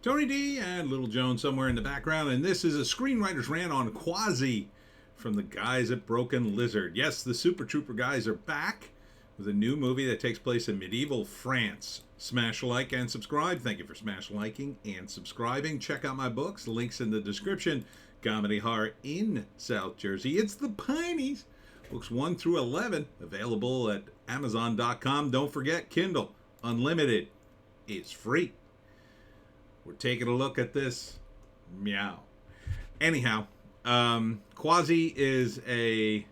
Tony D and Little Joan somewhere in the background, and this is a Screenwriter's Rant on Quasi from the guys at Broken Lizard. Yes, the Super Trooper guys are back with a new movie that takes place in medieval France. Smash like and subscribe. Thank you for smash liking and subscribing. Check out my books, links in the description. Comedy horror in South Jersey. It's the Pineys. Books 1 through 11 available at Amazon.com. Don't forget, Kindle Unlimited is free. We're taking a look at this. Meow. Anyhow, Quasi is I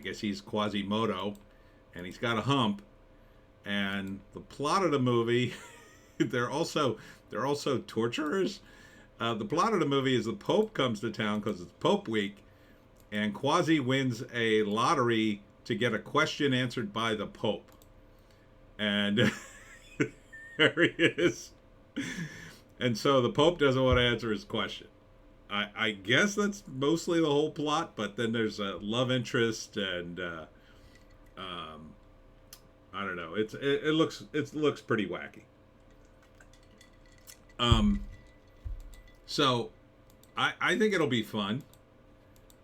guess he's Quasimodo, and he's got a hump. And the plot of the movie, they're also torturers. The plot of the movie is the Pope comes to town because it's Pope Week, and Quasi wins a lottery to get a question answered by the Pope. And there he is. And so the Pope doesn't want to answer his question. I guess that's mostly the whole plot, but then there's a love interest, and I don't know. It looks pretty wacky. So I think it'll be fun.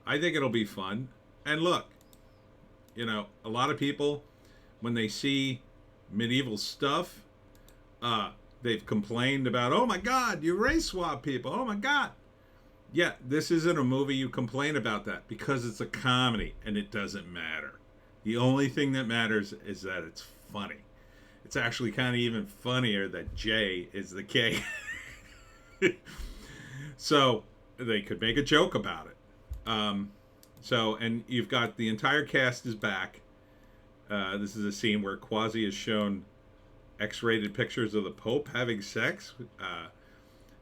And look, a lot of people, when they see medieval stuff, they've complained about, oh my God, you race swap people. Oh my God. Yeah, this isn't a movie you complain about that because it's a comedy and it doesn't matter. The only thing that matters is that it's funny. It's actually kind of even funnier that J is the K. So they could make a joke about it. And you've got the entire cast is back. This is a scene where Quasi is shown X-rated pictures of the Pope having sex.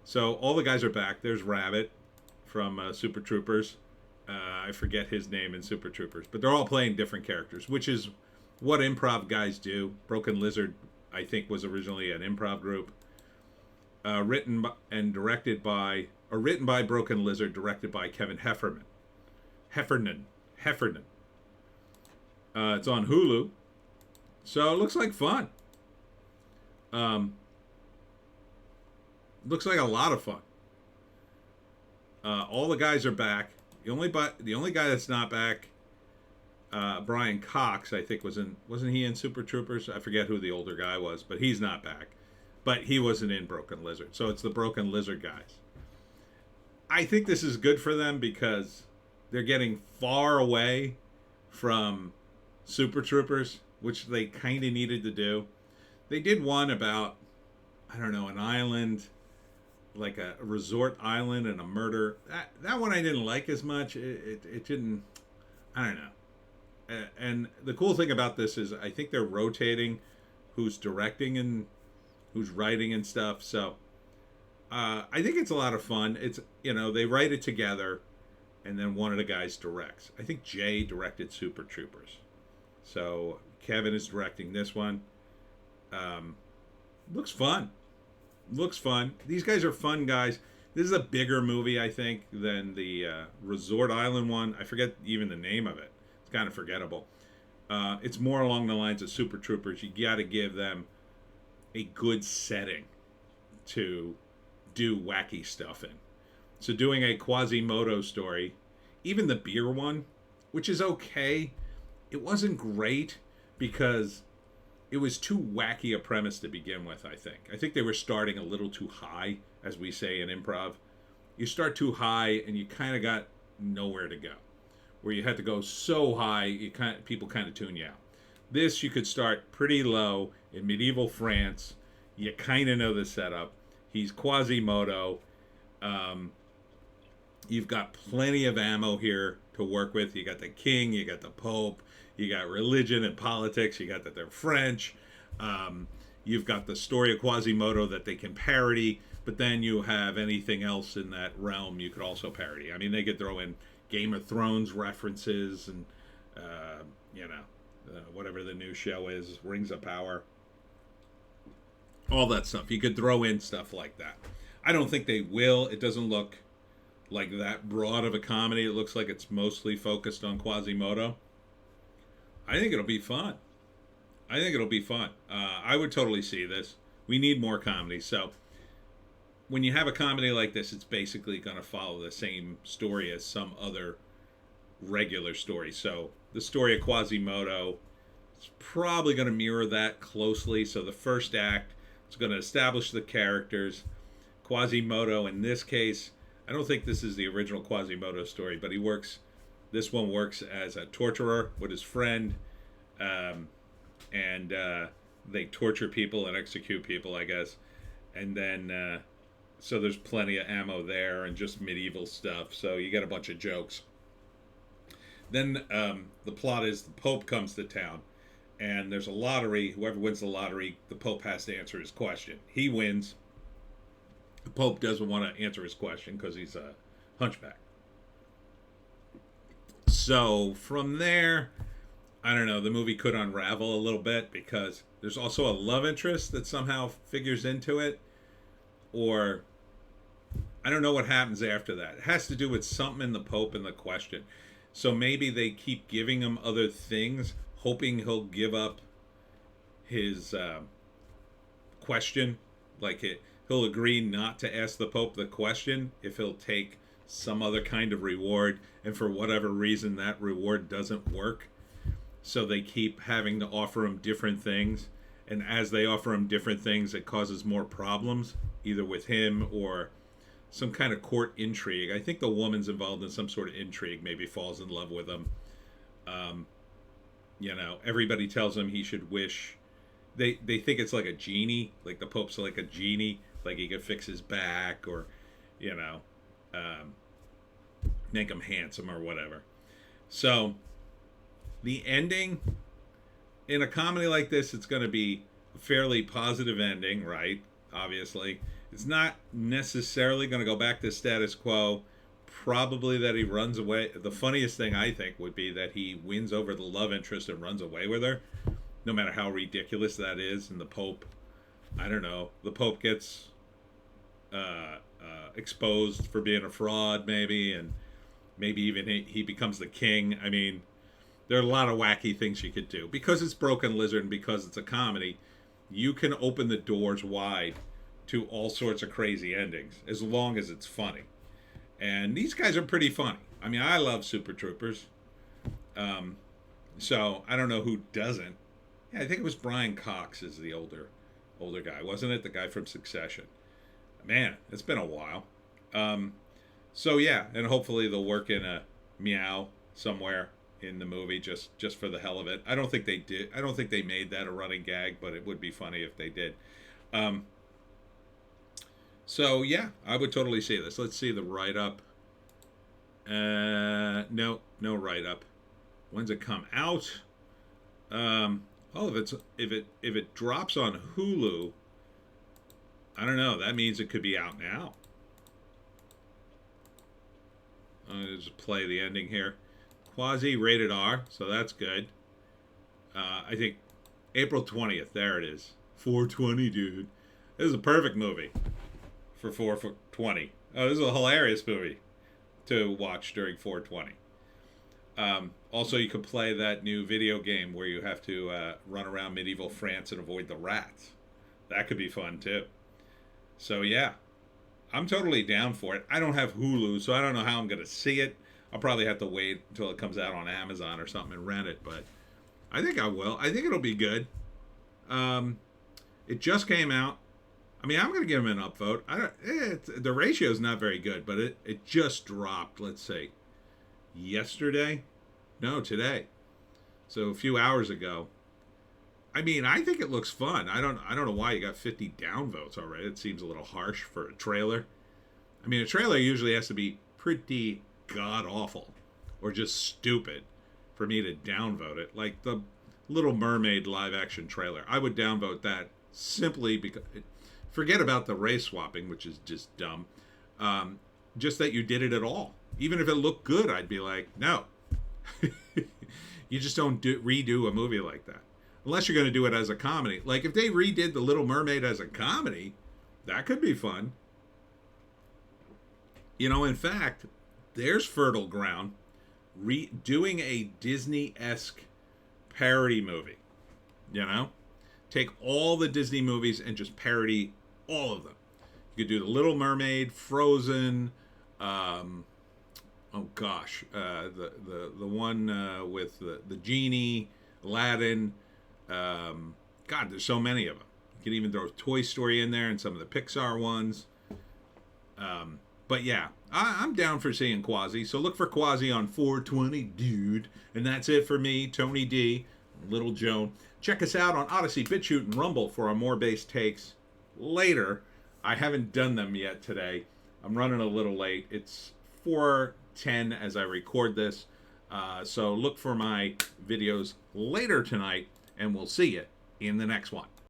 So all the guys are back. There's Rabbit from Super Troopers. I forget his name in Super Troopers, but they're all playing different characters, which is what improv guys do. Broken Lizard, I think, was originally an improv group. Written by Broken Lizard, directed by Kevin Heffernan. It's on Hulu, so it looks like fun. Looks like a lot of fun. All the guys are back. The only guy that's not back, Brian Cox, I think wasn't he in Super Troopers? I forget who the older guy was, but he's not back. But he wasn't in Broken Lizard, so it's the Broken Lizard guys. I think this is good for them because they're getting far away from Super Troopers, which they kind of needed to do. They did one about, I don't know, an island, like a resort island and a murder. That one I didn't like as much. It didn't, I don't know. And the cool thing about this is I think they're rotating who's directing and who's writing and stuff. So I think it's a lot of fun. It's, they write it together and then one of the guys directs. I think Jay directed Super Troopers. So Kevin is directing this one. Looks fun. These guys are fun guys. This is a bigger movie, I think, than the Resort Island one. I forget even the name of it. It's kind of forgettable. It's more along the lines of Super Troopers. You got to give them a good setting to do wacky stuff in. So doing a Quasimodo story, even the beer one, which is okay, it wasn't great because it was too wacky a premise to begin with, I think. I think they were starting a little too high, as we say in improv. You start too high and you kind of got nowhere to go. Where you had to go so high, people kind of tune you out. This, you could start pretty low in medieval France. You kind of know the setup. He's Quasimodo. You've got plenty of ammo here to work with. You got the king, you got the Pope, you got religion and politics, you got that they're French. You've got the story of Quasimodo that they can parody, but then you have anything else in that realm you could also parody. I mean, they could throw in Game of Thrones references and, whatever the new show is, Rings of Power. All that stuff. You could throw in stuff like that. I don't think they will. It doesn't look like that broad of a comedy. It looks like it's mostly focused on Quasimodo. I think it'll be fun. I would totally see this. We need more comedy. So when you have a comedy like this, it's basically going to follow the same story as some other regular story. So the story of Quasimodo is probably going to mirror that closely. So the first act is going to establish the characters. Quasimodo, in this case, I don't think this is the original Quasimodo story, but this one works as a torturer with his friend, and they torture people and execute people, I guess. And then, so there's plenty of ammo there and just medieval stuff. So you get a bunch of jokes. Then the plot is the Pope comes to town, and there's a lottery. Whoever wins the lottery, the Pope has to answer his question. He wins. The Pope doesn't want to answer his question because he's a hunchback. So from there, I don't know, the movie could unravel a little bit because there's also a love interest that somehow figures into it. Or I don't know what happens after that. It has to do with something in the Pope and the question. So maybe they keep giving him other things, hoping he'll give up his question. He'll agree not to ask the Pope the question if he'll take some other kind of reward. And for whatever reason, that reward doesn't work. So they keep having to offer him different things. And as they offer him different things, it causes more problems, either with him or some kind of court intrigue. I think the woman's involved in some sort of intrigue, maybe falls in love with him. Everybody tells him he should wish. They think it's like a genie, like the Pope's like a genie, like he could fix his back or, make him handsome or whatever. So the ending in a comedy like this, it's going to be a fairly positive ending, right? Obviously. It's not necessarily going to go back to status quo. Probably that he runs away. The funniest thing I think would be that he wins over the love interest and runs away with her, no matter how ridiculous that is. And the Pope, I don't know, the Pope gets exposed for being a fraud, maybe, and maybe even he becomes the king. I mean, there are a lot of wacky things you could do. Because it's Broken Lizard and because it's a comedy, you can open the doors wide to all sorts of crazy endings, as long as it's funny. And these guys are pretty funny. I mean, I love Super Troopers. So I don't know who doesn't. Yeah, I think it was Brian Cox is the older guy, wasn't it? The guy from Succession. Man, it's been a while. So yeah, and hopefully they'll work in a meow somewhere in the movie just for the hell of it. I don't think they did. I don't think they made that a running gag, but it would be funny if they did. So yeah, I would totally see this. Let's see the write-up. No write-up. When's it come out? If it drops on Hulu, I don't know. That means it could be out now. I'll just play the ending here. Quasi rated R, so that's good. I think April 20th. There it is. 420, dude. This is a perfect movie for 420. Oh, this is a hilarious movie to watch during 420. Also, you could play that new video game where you have to run around medieval France and avoid the rats. That could be fun, too. So, yeah. I'm totally down for it. I don't have Hulu, so I don't know how I'm going to see it. I'll probably have to wait until it comes out on Amazon or something and rent it, but I think I will. I think it'll be good. It just came out. I mean, I'm going to give him an upvote. The ratio is not very good, but it just dropped, let's say, yesterday? No, today. So a few hours ago. I mean, I think it looks fun. I don't know why you got 50 downvotes already. It seems a little harsh for a trailer. I mean, a trailer usually has to be pretty god-awful or just stupid for me to downvote it. Like the Little Mermaid live-action trailer. I would downvote that simply because... Forget about the race swapping, which is just dumb. Just that you did it at all. Even if it looked good, I'd be like, no. You just don't redo a movie like that. Unless you're going to do it as a comedy. Like, if they redid The Little Mermaid as a comedy, that could be fun. In fact, there's fertile ground doing a Disney-esque parody movie. Take all the Disney movies and just parody all of them. You could do The Little Mermaid, Frozen. Oh gosh, the one with the genie, Aladdin. God, there's so many of them. You can even throw Toy Story in there and some of the Pixar ones. But yeah, I'm down for seeing Quasi. So look for Quasi on 420, dude. And that's it for me, Tony D, Little Joan. Check us out on Odysee, Bitchute, and Rumble for our more based takes later. I haven't done them yet today. I'm running a little late. It's 4:10 as I record this. So look for my videos later tonight, and we'll see you in the next one.